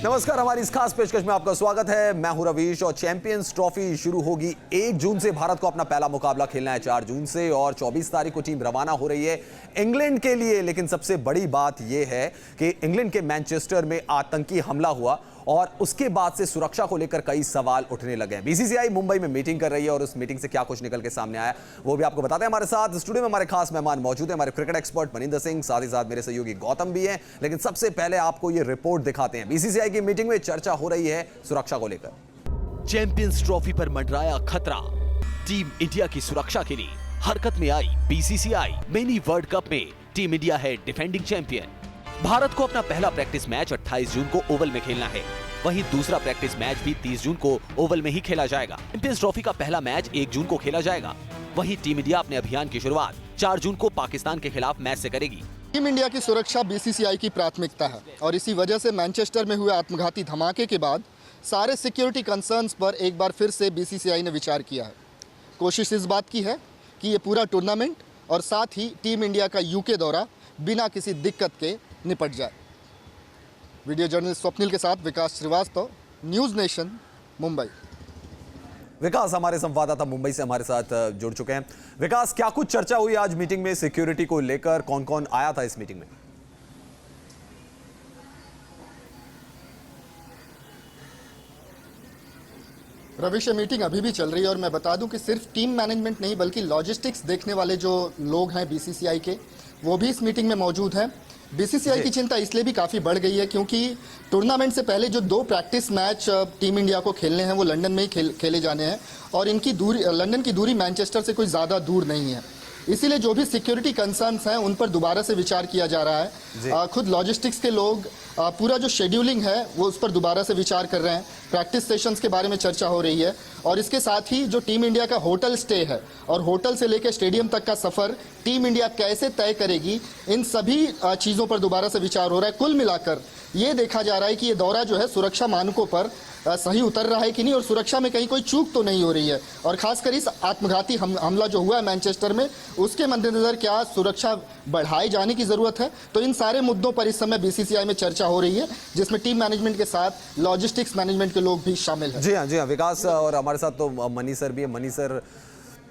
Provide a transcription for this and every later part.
नमस्कार, हमारी इस खास पेशकश में आपका स्वागत है। मैं हूं रवीश और चैंपियंस ट्रॉफी शुरू होगी 1 जून से। भारत को अपना पहला मुकाबला खेलना है 4 जून से और 24 तारीख को टीम रवाना हो रही है इंग्लैंड के लिए। लेकिन सबसे बड़ी बात यह है कि इंग्लैंड के मैनचेस्टर में आतंकी हमला हुआ और उसके बाद से सुरक्षा को लेकर कई सवाल उठने लगे हैं। बीसीसीआई मुंबई में मीटिंग कर रही है और उस मीटिंग से क्या कुछ निकल के सामने आया वो भी आपको बताते हैं। हमारे साथ स्टूडियो में हमारे खास मेहमान मौजूद हैं, हमारे क्रिकेट एक्सपर्ट मनिंदर सिंह, साथ ही साथ मेरे सहयोगी गौतम भी हैं। लेकिन सबसे पहले आपको ये रिपोर्ट दिखाते हैं। बीसीसीआई की मीटिंग में चर्चा हो रही है सुरक्षा को लेकर। चैंपियंस ट्रॉफी पर मंडराया खतरा। टीम इंडिया की सुरक्षा के लिए हरकत में आई बीसीसीआई। मिनी वर्ल्ड कप में टीम इंडिया है डिफेंडिंग चैंपियन। भारत को अपना पहला प्रैक्टिस मैच 28 जून को ओवल में खेलना है। वहीं दूसरा प्रैक्टिस मैच भी 30 जून को ओवल में ही खेला जाएगा। चैंपियंस ट्रॉफी का पहला मैच 1 जून को खेला जाएगा। वहीं टीम इंडिया अपने अभियान की शुरुआत 4 जून को पाकिस्तान के खिलाफ मैच से करेगी। टीम इंडिया की सुरक्षा बीसीसीआई की प्राथमिकता है और इसी वजह से मैनचेस्टर में हुए आत्मघाती धमाके के बाद सारे सिक्योरिटी कंसर्न्स पर एक बार फिर से बीसीसीआई ने विचार किया है। कोशिश इस बात की है कि ये पूरा टूर्नामेंट और साथ ही टीम इंडिया का यूके दौरा बिना किसी दिक्कत के निपट जाए। वीडियो जर्नलिस्ट स्वप्निल के साथ विकास श्रीवास्तव, न्यूज़ नेशन, मुंबई। विकास हमारे संवाददाता मुंबई से हमारे साथ जुड़ चुके हैं। विकास, क्या कुछ चर्चा हुई आज मीटिंग में सिक्योरिटी को लेकर? कौन कौन आया था इस मीटिंग में? रविश, ये मीटिंग अभी भी चल रही है और मैं बता दूं कि सिर्फ टीम मैनेजमेंट नहीं बल्कि लॉजिस्टिक्स देखने वाले जो लोग हैं बीसीसीआई के, वो भी इस मीटिंग में मौजूद हैं। बीसीसीआई की चिंता इसलिए भी काफ़ी बढ़ गई है क्योंकि टूर्नामेंट से पहले जो 2 प्रैक्टिस मैच टीम इंडिया को खेलने हैं वो लंदन में ही खेले जाने हैं और इनकी दूरी, लंदन की दूरी मैनचेस्टर से कोई ज़्यादा दूर नहीं है। इसीलिए जो भी सिक्योरिटी कंसर्न्स हैं उन पर दोबारा से विचार किया जा रहा है। खुद लॉजिस्टिक्स के लोग पूरा जो शेड्यूलिंग है वो उस पर दोबारा से विचार कर रहे हैं। प्रैक्टिस सेशंस के बारे में चर्चा हो रही है और इसके साथ ही जो टीम इंडिया का होटल स्टे है और होटल से लेकर स्टेडियम तक का सफ़र टीम इंडिया कैसे तय करेगी, इन सभी चीज़ों पर दोबारा से विचार हो रहा है। कुल मिलाकर ये देखा जा रहा है कि ये दौरा जो है सुरक्षा मानकों पर सही उतर रहा है कि नहीं और सुरक्षा में कहीं कोई चूक तो नहीं हो रही है। और खासकर इस आत्मघाती हमला जो हुआ है मैनचेस्टर में, उसके मद्देनजर क्या सुरक्षा बढ़ाई जाने की ज़रूरत है। तो इन सारे मुद्दों पर इस समय बीसीसीआई में चर्चा हो रही है जिसमें टीम मैनेजमेंट के साथ लॉजिस्टिक्स मैनेजमेंट के लोग भी शामिल हैं। जी हाँ विकास, और हमारे साथ तो मनी सर भी है। मनी सर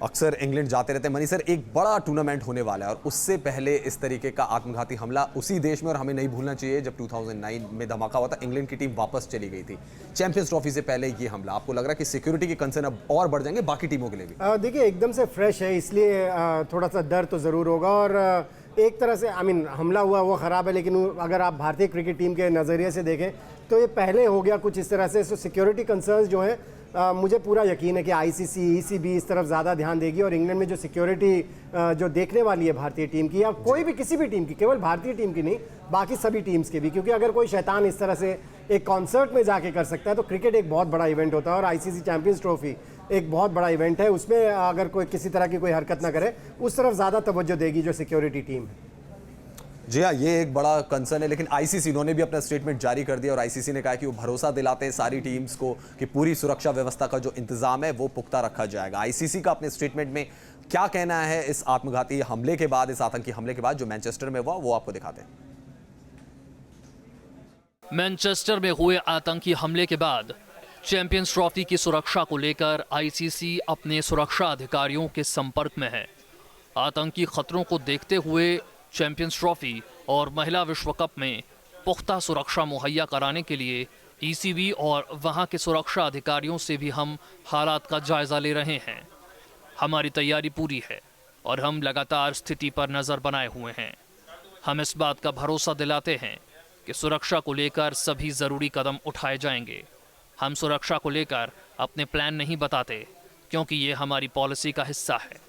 अक्सर इंग्लैंड जाते रहते हैं। मनी सर, एक बड़ा टूर्नामेंट होने वाला है और उससे पहले इस तरीके का आत्मघाती हमला उसी देश में, और हमें नहीं भूलना चाहिए जब 2009 में धमाका हुआ था इंग्लैंड की टीम वापस चली गई थी। चैंपियंस ट्रॉफी से पहले ये हमला, आपको लग रहा है कि सिक्योरिटी के कंसर्न अब और बढ़ जाएंगे बाकी टीमों के लिए भी? देखिए, एकदम से फ्रेश है इसलिए थोड़ा सा डर तो ज़रूर होगा और एक तरह से हमला हुआ वो ख़राब है, लेकिन अगर आप भारतीय क्रिकेट टीम के नज़रिए से देखें तो ये पहले हो गया कुछ इस तरह से। सो सिक्योरिटी कंसर्न्स जो हैं, मुझे पूरा यकीन है कि आईसीसी, ईसीबी इस तरफ ज़्यादा ध्यान देगी और इंग्लैंड में जो सिक्योरिटी जो देखने वाली है भारतीय टीम की या कोई भी किसी भी टीम की, केवल भारतीय टीम की नहीं बाकी सभी टीम्स के भी, क्योंकि अगर कोई शैतान इस तरह से एक कॉन्सर्ट में जाके कर सकता है तो क्रिकेट एक बहुत बड़ा इवेंट होता है और आईसीसी चैंपियंस ट्रॉफी एक बहुत बड़ा इवेंट है। उसमें अगर कोई किसी तरह की कोई हरकत ना करे उस तरफ ज़्यादा तवज्जो देगी जो सिक्योरिटी टीम है। जी हाँ, ये एक बड़ा कंसर्न है। लेकिन आईसीसी, उन्होंने भी अपना स्टेटमेंट जारी कर दिया और आईसीसी ने कहा कि वो भरोसा दिलाते हैं सारी टीम्स को कि पूरी सुरक्षा व्यवस्था का जो इंतजाम है वो पुख्ता रखा जाएगा। आईसीसी का अपने स्टेटमेंट में क्या कहना है इस आत्मघाती हमले के बाद, इस आतंकी हमले के बाद जो मैनचेस्टर में हुआ, वो आपको दिखाते हैं। मैनचेस्टर में हुए आतंकी हमले के बाद चैंपियंस ट्रॉफी की सुरक्षा को लेकर आईसीसी अपने सुरक्षा अधिकारियों के संपर्क में है। आतंकी खतरों को देखते हुए चैंपियंस ट्रॉफी और महिला विश्व कप में पुख्ता सुरक्षा मुहैया कराने के लिए ईसीबी और वहां के सुरक्षा अधिकारियों से भी हम हालात का जायजा ले रहे हैं। हमारी तैयारी पूरी है और हम लगातार स्थिति पर नज़र बनाए हुए हैं। हम इस बात का भरोसा दिलाते हैं कि सुरक्षा को लेकर सभी ज़रूरी कदम उठाए जाएंगे। हम सुरक्षा को लेकर अपने प्लान नहीं बताते क्योंकि ये हमारी पॉलिसी का हिस्सा है।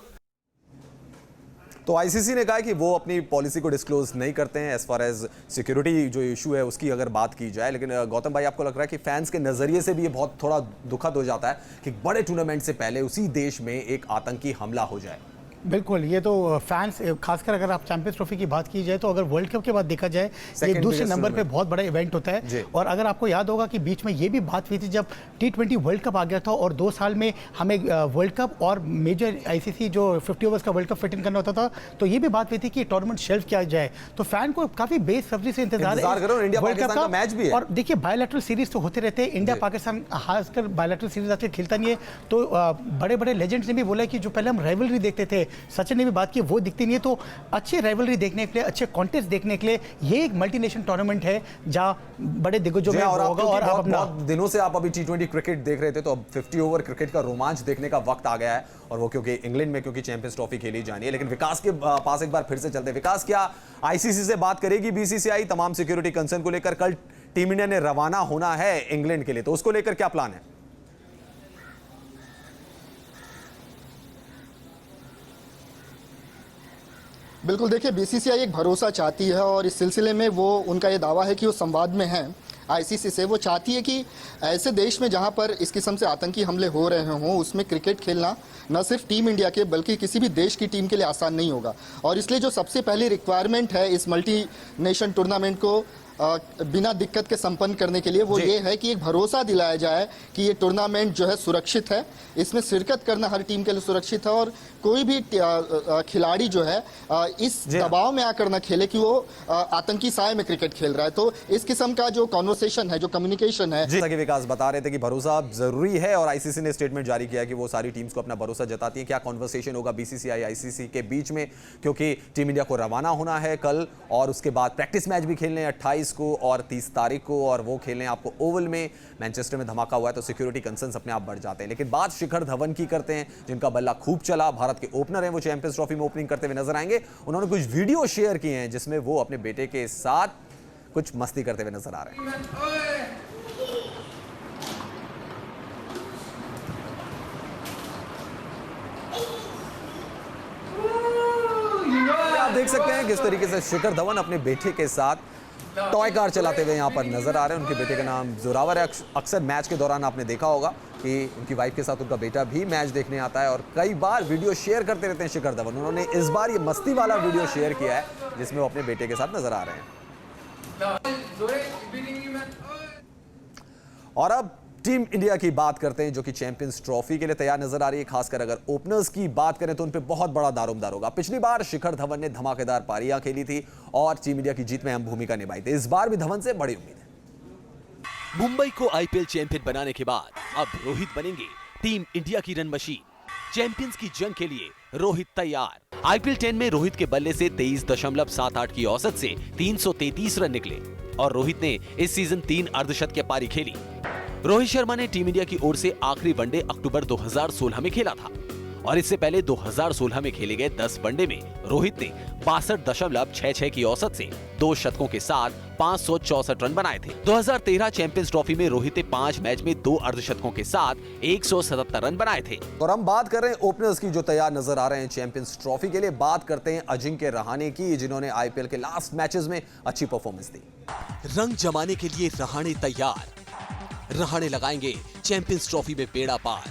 तो आईसीसी ने कहा कि वो अपनी पॉलिसी को डिस्क्लोज नहीं करते हैं एज फार एज सिक्योरिटी जो इशू है उसकी अगर बात की जाए। लेकिन गौतम भाई, आपको लग रहा है कि फैंस के नज़रिए से भी ये बहुत थोड़ा दुखद हो जाता है कि बड़े टूर्नामेंट से पहले उसी देश में एक आतंकी हमला हो जाए? बिल्कुल, ये तो फैंस, खासकर अगर आप चैंपियंस ट्रॉफी की बात की जाए तो अगर वर्ल्ड कप के बाद देखा जाए ये Second दूसरे biggest नंबर पे tournament। बहुत बड़ा इवेंट होता जी। है। और अगर आपको याद होगा कि बीच में ये भी बात हुई थी जब T20 वर्ल्ड कप आ गया था और 2 साल में हमें वर्ल्ड कप और मेजर आईसीसी जो 50 ओवर्स का वर्ल्ड कप फिट इन करना होता था, तो ये भी बात हुई थी कि टूर्नामेंट शेल्फ किया जाए। तो फैन को काफी बेसब्री से इंतजार करो, इंडिया वर्ल्ड पाकिस्तान का मैच भी है। और देखिए बायोलैटरल सीरीज तो होते रहते हैं, इंडिया पाकिस्तान खासकर बायोलैटरल सीरीज आजकल खेलता नहीं है। तो बड़े बड़े लेजेंड्स ने भी बोला कि जो पहले हम राइवलरी देखते थे, सचिन ने भी बात की, वो दिखती नहीं है। तो अच्छे राइवलरी देखने के लिए, अच्छे कॉन्टेस्ट देखने के लिए ये एक मल्टीनेशनल टूर्नामेंट है जहां बड़े दिग्गजों में और होगा। और आप अपना बहुत दिनों से आप अभी T20 क्रिकेट देख रहे थे, तो अब 50 ओवर क्रिकेट का रोमांच देखने का वक्त आ गया है। और वो क्योंकि इंग्लैंड में क्योंकि चैंपियंस ट्रॉफी खेली जानी है। लेकिन विकास के पास एक बार फिर से चलते हैं। विकास, क्या आईसीसी से बात करेगी बीसीसीआई तमाम सिक्योरिटी कंसर्न को लेकर? कल टीम इंडिया ने रवाना होना है इंग्लैंड के लिए, तो उसको लेकर क्या प्लान है? बिल्कुल, देखिए बीसीसीआई एक भरोसा चाहती है और इस सिलसिले में वो उनका ये दावा है कि वो संवाद में है आईसीसी से। वो चाहती है कि ऐसे देश में जहां पर इस किस्म से आतंकी हमले हो रहे हों, उसमें क्रिकेट खेलना न सिर्फ टीम इंडिया के बल्कि किसी भी देश की टीम के लिए आसान नहीं होगा। और इसलिए जो सबसे पहली रिक्वायरमेंट है इस मल्टी नेशन टूर्नामेंट को बिना दिक्कत के संपन्न करने के लिए, वो ये है कि एक भरोसा दिलाया जाए कि ये टूर्नामेंट जो है सुरक्षित है, इसमें शिरकत करना हर टीम के लिए सुरक्षित है और कोई भी खिलाड़ी जो है इस दबाव में आकर ना खेले कि वो आतंकी साए में क्रिकेट खेल रहा है। तो इस किस्म का जो कॉन्वर्सेशन है, जो कम्युनिकेशन है, जैसा कि विकास बता रहे थे कि भरोसा जरूरी है और आईसीसी ने स्टेटमेंट जारी किया कि वो सारी टीम्स को अपना भरोसा जताती है। क्या कॉन्वर्सेशन होगा बीसीसीआई आईसीसी के बीच में, क्योंकि टीम इंडिया को रवाना होना है कल और उसके बाद प्रैक्टिस मैच भी खेलने 28 को और 30 तारीख को, और वो खेलने आपको ओवल में। मैनचेस्टर में धमाका हुआ है तो सिक्योरिटी कंसर्न्स अपने आप बढ़ जाते हैं। लेकिन बात शिखर धवन की करते हैं, जिनका बल्ला खूब चला। भारत के ओपनर हैं, वो चैंपियंस ट्रॉफी में ओपनिंग करते हुए नजर आएंगे। उन्होंने कुछ वीडियो शेयर किए हैं जिसमें वो अपने बेटे के साथ कुछ मस्ती करते हुए नजर आ रहे हैं। आप देख सकते हैं किस तरीके से शिखर धवन अपने बेटे के साथ टॉय कार चलाते हुए यहाँ पर नजर आ रहे हैं। उनके बेटे का नाम जोरावर है। अक्सर मैच के दौरान आपने देखा होगा कि उनकी वाइफ के साथ उनका बेटा भी मैच देखने आता है और कई बार वीडियो शेयर करते रहते हैं शिखर धवन। उन्होंने इस बार ये मस्ती वाला वीडियो शेयर किया है जिसमें वो अपने बेटे के साथ नजर आ रहे हैं। और अब टीम इंडिया की बात करते हैं, जो कि चैंपियंस ट्रॉफी के लिए तैयार नजर आ रही है। खासकर अगर ओपनर्स की बात करें तो उन पे बहुत बड़ा दारोमदार होगा। पिछली बार शिखर धवन ने धमाकेदार पारियां खेली थी और टीम इंडिया की जीत में अहम भूमिका निभाई थी। इस बार भी धवन से बड़ी उम्मीद है। मुंबई को आईपीएल चैंपियन बनाने के बाद अब रोहित बनेंगे टीम इंडिया की रन मशीन। चैंपियंस की जंग के लिए रोहित तैयार। आईपीएल 10 में रोहित के बल्ले से 23.78 की औसत से 333 रन निकले और रोहित ने इस सीजन 3 अर्धशतकीय पारी खेली। रोहित शर्मा ने टीम इंडिया की ओर से आखिरी वनडे अक्टूबर 2016 में खेला था और इससे पहले 2016 में खेले गए 10 वनडे में रोहित ने 62.66 की औसत से 2 शतकों के साथ 564 रन बनाए थे। 2013 चैंपियंस ट्रॉफी में रोहित ने 5 मैच में 2 अर्धशतकों के साथ 177 रन बनाए थे। और हम बात कर रहे हैं ओपनर्स की जो तैयार नजर आ रहे हैं चैंपियंस ट्रॉफी के लिए। बात करते हैं अजिंक्य रहाणे की, जिन्होंने आईपीएल के लास्ट मैचेस में अच्छी परफॉर्मेंस दी। रंग जमाने के लिए रहाणे तैयार। रहाणे लगाएंगे चैंपियंस ट्रॉफी में बेड़ा पार।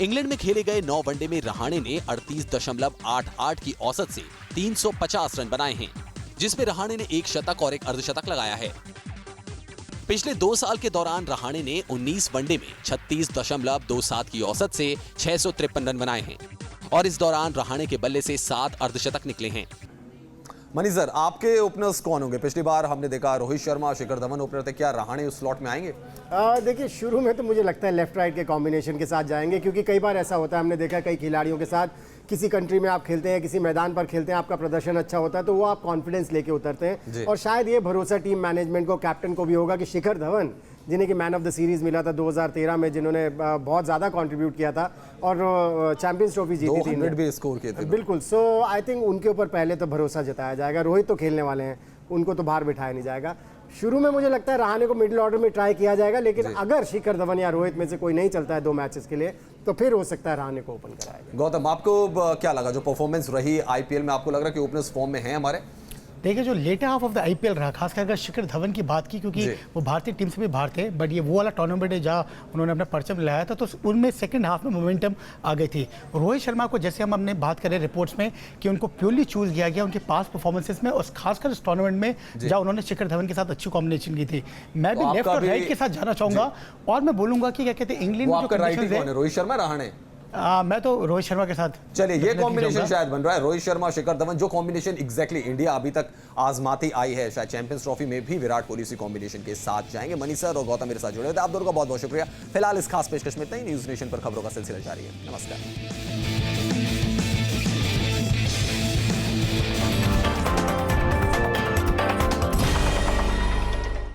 इंग्लैंड में खेले गए 9 वनडे में रहाणे ने 38.88 की औसत से 350 रन बनाए हैं, जिसमें रहाणे ने 1 शतक और 1 अर्धशतक लगाया है। पिछले 2 साल के दौरान रहाणे ने 19 वनडे में 36.27 की औसत से 653 रन बनाए हैं और इस दौरान रहाणे के बल्ले से 7 अर्धशतक निकले हैं। मनीष सर, आपके ओपनर्स कौन होंगे? पिछली बार हमने देखा रोहित शर्मा, शिखर धवन ओपनर थे। क्या रहाणे उस स्लॉट में आएंगे? देखिए, शुरू में तो मुझे लगता है लेफ्ट राइट के कॉम्बिनेशन के साथ जाएंगे, क्योंकि कई बार ऐसा होता है, हमने देखा कई खिलाड़ियों के साथ, किसी कंट्री में आप खेलते हैं, किसी मैदान पर खेलते हैं, आपका प्रदर्शन अच्छा होता है तो वो आप कॉन्फिडेंस लेके उतरते हैं। और शायद ये भरोसा टीम मैनेजमेंट को, कैप्टन को भी होगा कि शिखर धवन, जिन्हें कि मैन ऑफ द सीरीज मिला था 2013 में, जिन्होंने बहुत ज़्यादा कंट्रीब्यूट किया था और चैंपियंस ट्रॉफी जीती थी, 200 भी स्कोर किए थे। बिल्कुल। सो आई थिंक उनके ऊपर पहले तो भरोसा जताया जाएगा। रोहित तो खेलने वाले हैं, उनको तो बाहर बिठाया नहीं जाएगा। शुरू में मुझे लगता है रहाणे को मिडिल ऑर्डर में ट्राई किया जाएगा, लेकिन अगर शिखर धवन या रोहित में से कोई नहीं चलता है 2 मैचेस के लिए, तो फिर हो सकता है रहाणे को ओपन कराया जाए। गौतम, आपको क्या लगा जो परफॉर्मेंस रही आईपीएल में? आपको लग रहा है कि ओपनर्स फॉर्म में हैं हमारे? देखिए जो later half of the IPL रहा, खासकर अगर शिखर धवन की बात की, क्योंकि जी। वो भारतीय टीम से भी बाहर थे, बट ये वो वाला टूर्नामेंट है जहाँ उन्होंने अपना परचम लाया था, तो उनमें सेकंड हाफ में मोमेंटम आ गई थी। रोहित शर्मा को जैसे हम हमने बात करें रिपोर्ट्स में कि उनको प्योरली चूज किया गया उनके पास परफॉर्मेंसेस में, और खासकर इस टूर्नामेंट में जहाँ उन्होंने शिखर धवन के साथ अच्छी कॉम्बिनेशन की थी। मैं भी तो लेफ्ट आपका और भी- राइट के साथ जाना चाहूंगा, और मैं बोलूंगा कि क्या कहते हैं इंग्लैंड वो में जो आपका राइट conditions कौन है, रोहित शर्मा रहाणे? मैं तो रोहित शर्मा के साथ चलिए ये definitely कॉम्बिनेशन जाऊंगा। शायद बन रहा है, रोहित शर्मा शिखर धवन, जो कॉम्बिनेशन एग्जैक्टली इंडिया अभी तक आजमाती आई है। शायद चैंपियंस ट्रॉफी में भी विराट कोहली इसी कॉम्बिनेशन के साथ जाएंगे। मनी सर और गौतम मेरे साथ जुड़े हुए थे, आप दोनों का बहुत बहुत शुक्रिया। फिलहाल इस खास पेशकश में इतना ही। न्यूज नेशन पर खबरों का सिलसिला जारी है। नमस्कार।